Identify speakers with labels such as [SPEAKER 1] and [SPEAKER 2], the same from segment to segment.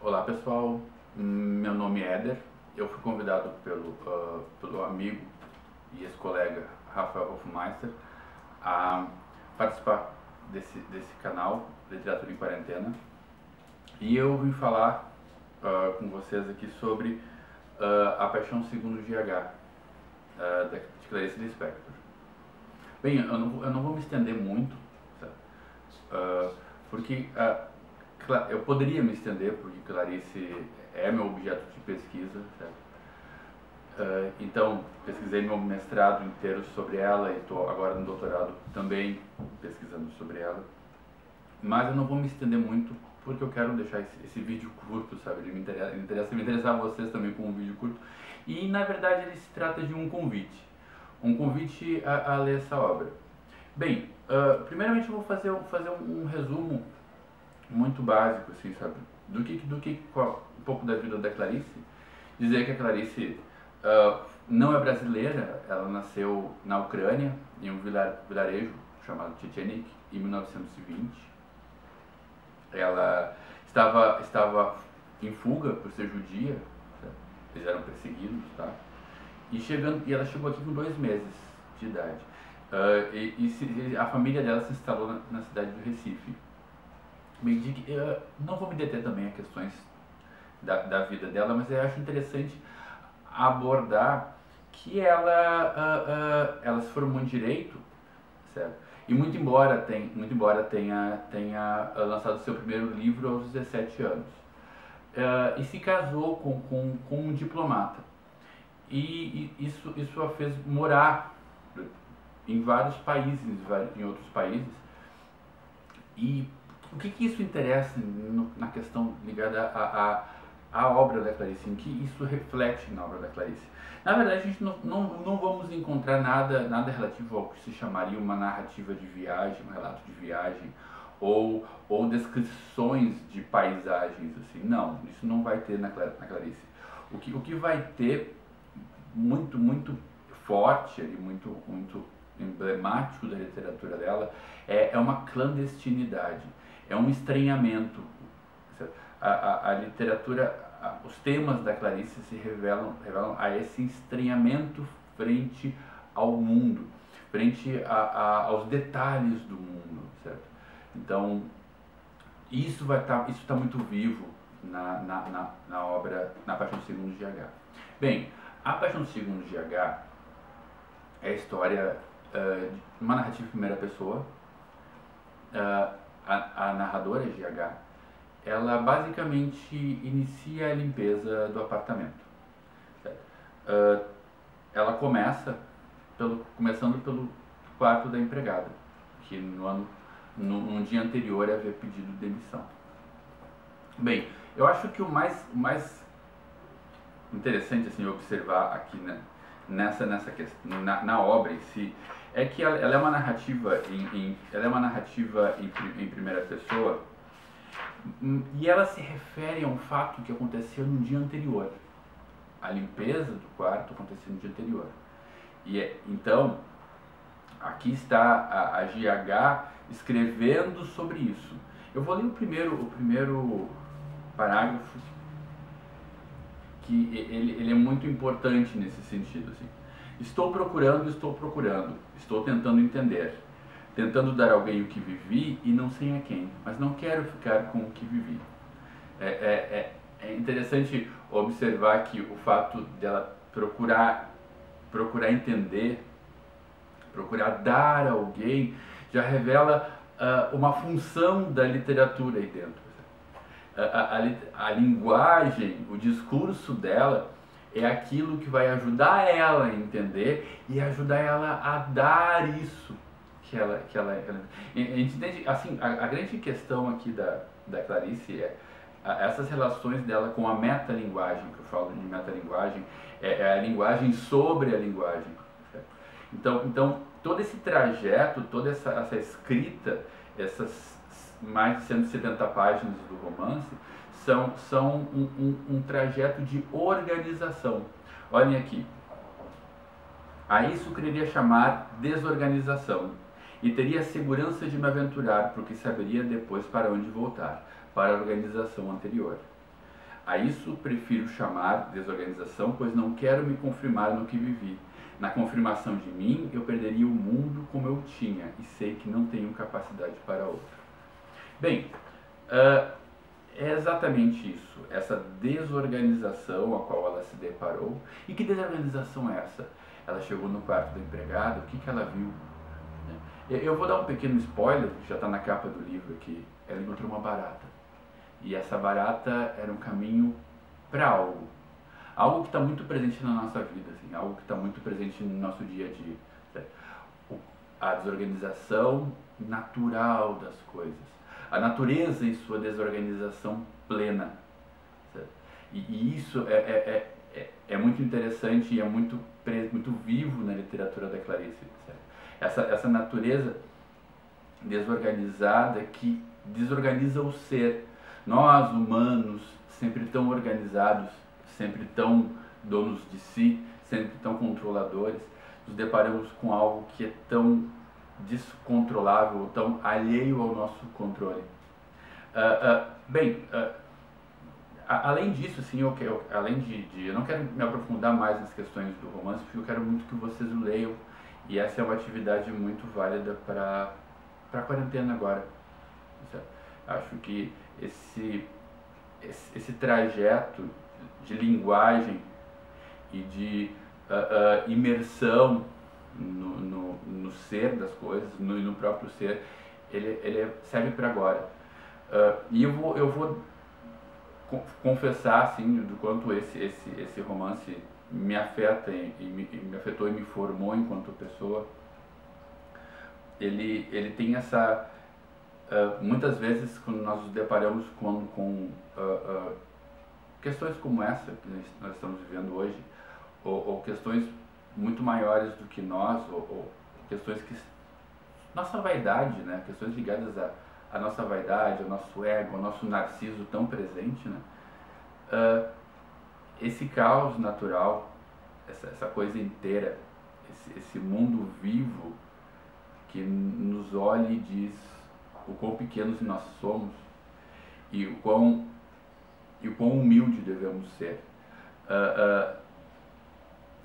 [SPEAKER 1] Olá pessoal, meu nome é Éder. Eu fui convidado pelo amigo e ex-colega Rafael Hofmeister a participar desse canal Literatura em Quarentena, e eu vim falar com vocês aqui sobre A Paixão Segundo GH, de Clarice Lispector. Bem, eu não vou me estender muito, porque eu poderia me estender, porque Clarice é meu objeto de pesquisa, certo? Então, pesquisei meu mestrado inteiro sobre ela e estou agora no doutorado também pesquisando sobre ela. Mas eu não vou me estender muito, porque eu quero deixar esse vídeo curto, sabe? Ele me interessar a vocês também com um vídeo curto. E, na verdade, ele se trata de um convite a ler essa obra. Bem, primeiramente eu vou fazer um resumo muito básico, assim, sabe? Um pouco da vida da Clarice. Dizer que a Clarice não é brasileira, ela nasceu na Ucrânia, em um vilarejo chamado Tchetchenik, em 1920. Ela estava em fuga por ser judia, certo? Eles eram perseguidos, tá? E ela chegou aqui com 2 meses de idade. A família dela se instalou na cidade do Recife. Não vou me deter também a questões da vida dela, mas eu acho interessante abordar que ela se formou em Direito, certo? E muito embora tenha lançado seu primeiro livro aos 17 anos, e se casou com um diplomata. E isso a fez morar em vários países, em outros países. E o que isso interessa na questão ligada à obra da Clarice, em que isso reflete na obra da Clarice? Na verdade, a gente não vamos encontrar nada relativo ao que se chamaria uma narrativa de viagem, um relato de viagem, ou descrições de paisagens, assim. Não, isso não vai ter na Clarice. O que vai ter muito forte, muito emblemático da literatura dela, é uma clandestinidade, é um estranhamento. A literatura, os temas da Clarice se revelam a esse estranhamento frente ao mundo, frente aos detalhes do mundo, certo? Então, isso está muito vivo na obra Na Paixão Segundo GH. Bem, A Paixão Segundo GH é a história de uma narrativa em primeira pessoa. A narradora GH, ela basicamente inicia a limpeza do apartamento, certo? Ela começando pelo quarto da empregada, que num dia anterior havia pedido demissão. Bem, eu acho que o mais interessante, assim, observar aqui, né, nessa questão, na obra em si, é que ela é uma narrativa em primeira pessoa, e ela se refere a um fato que aconteceu no dia anterior. A limpeza do quarto aconteceu no dia anterior. Então, aqui está a GH escrevendo sobre isso. Eu vou ler o primeiro parágrafo, que ele é muito importante nesse sentido, assim. Estou procurando, estou tentando entender, tentando dar a alguém o que vivi e não sei a quem, mas não quero ficar com o que vivi. É interessante observar que o fato dela procurar entender, procurar dar a alguém, já revela uma função da literatura aí dentro. A linguagem, o discurso dela é aquilo que vai ajudar ela a entender e ajudar ela a dar isso que ela a gente entende, assim, a grande questão aqui da Clarice é essas relações dela com a metalinguagem, que eu falo de metalinguagem, é a linguagem sobre a linguagem, certo? Então todo esse trajeto, toda essa escrita, essas mais de 170 páginas do romance, são um trajeto de organização. Olhem aqui. A isso quereria chamar desorganização, e teria a segurança de me aventurar, porque saberia depois para onde voltar, para a organização anterior. A isso prefiro chamar desorganização, pois não quero me confirmar no que vivi. Na confirmação de mim, eu perderia o mundo como eu tinha, e sei que não tenho capacidade para outro. Bem, é exatamente isso, essa desorganização a qual ela se deparou. E que desorganização é essa? Ela chegou no quarto do empregado, o que ela viu? Eu vou dar um pequeno spoiler, que já está na capa do livro aqui. Ela encontrou uma barata. E essa barata era um caminho para algo. Algo que está muito presente na nossa vida, assim, algo que está muito presente no nosso dia a dia. Certo? A desorganização natural das coisas. A natureza em sua desorganização plena. Certo? E isso é muito interessante e é muito vivo na literatura da Clarice. Certo? Essa natureza desorganizada que desorganiza o ser. Nós, humanos, sempre tão organizados, sempre tão donos de si, sempre tão controladores, nos deparamos com algo que é tão descontrolável, tão alheio ao nosso controle. Além disso, assim, eu não quero me aprofundar mais nas questões do romance, porque eu quero muito que vocês o leiam, e essa é uma atividade muito válida para a quarentena agora. Certo? Acho que esse trajeto de linguagem e de imersão no ser das coisas, no próprio ser, ele serve para agora. E eu vou confessar, assim, do quanto esse romance me afeta me afetou e me formou enquanto pessoa. Ele tem essa... muitas vezes, quando nós nos deparamos com questões como essa que nós estamos vivendo hoje, ou questões muito maiores do que nós, ou questões que... nossa vaidade, né? Questões ligadas à nossa vaidade, ao nosso ego, ao nosso narciso tão presente, né? Esse caos natural, essa coisa inteira, esse mundo vivo que nos olha e diz o quão pequenos nós somos e o quão humilde devemos ser.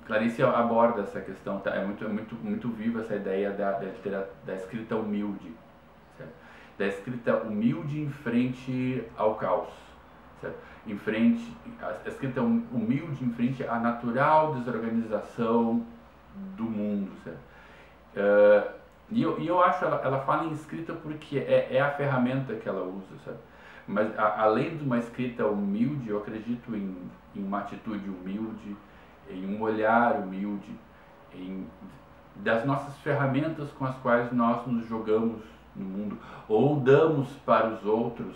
[SPEAKER 1] Clarice aborda essa questão, tá? É muito viva essa ideia da escrita humilde, certo? Da escrita humilde em frente ao caos, certo? A escrita humilde em frente à natural desorganização do mundo, certo? E eu acho, ela fala em escrita porque é a ferramenta que ela usa, sabe? Mas além de uma escrita humilde, eu acredito em uma atitude humilde, em um olhar humilde, das nossas ferramentas com as quais nós nos jogamos no mundo, ou damos para os outros,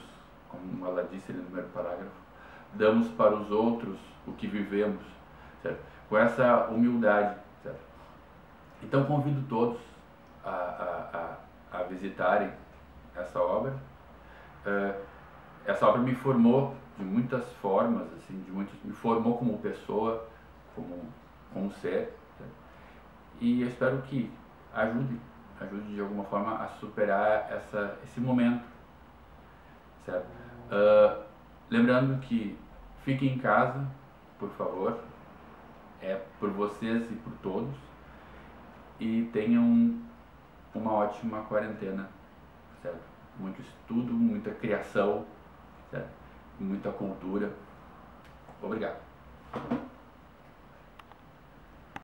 [SPEAKER 1] como ela disse no primeiro parágrafo, damos para os outros o que vivemos, certo? Com essa humildade, certo? Então convido todos a visitarem essa obra. Essa obra me formou de muitas formas, assim, me formou como pessoa, como ser, certo? E eu espero que ajude de alguma forma a superar esse momento, certo? Lembrando que fiquem em casa, por favor, é por vocês e por todos, e tenham uma ótima quarentena, certo? Muito estudo, muita criação, certo? Muita cultura. Obrigado.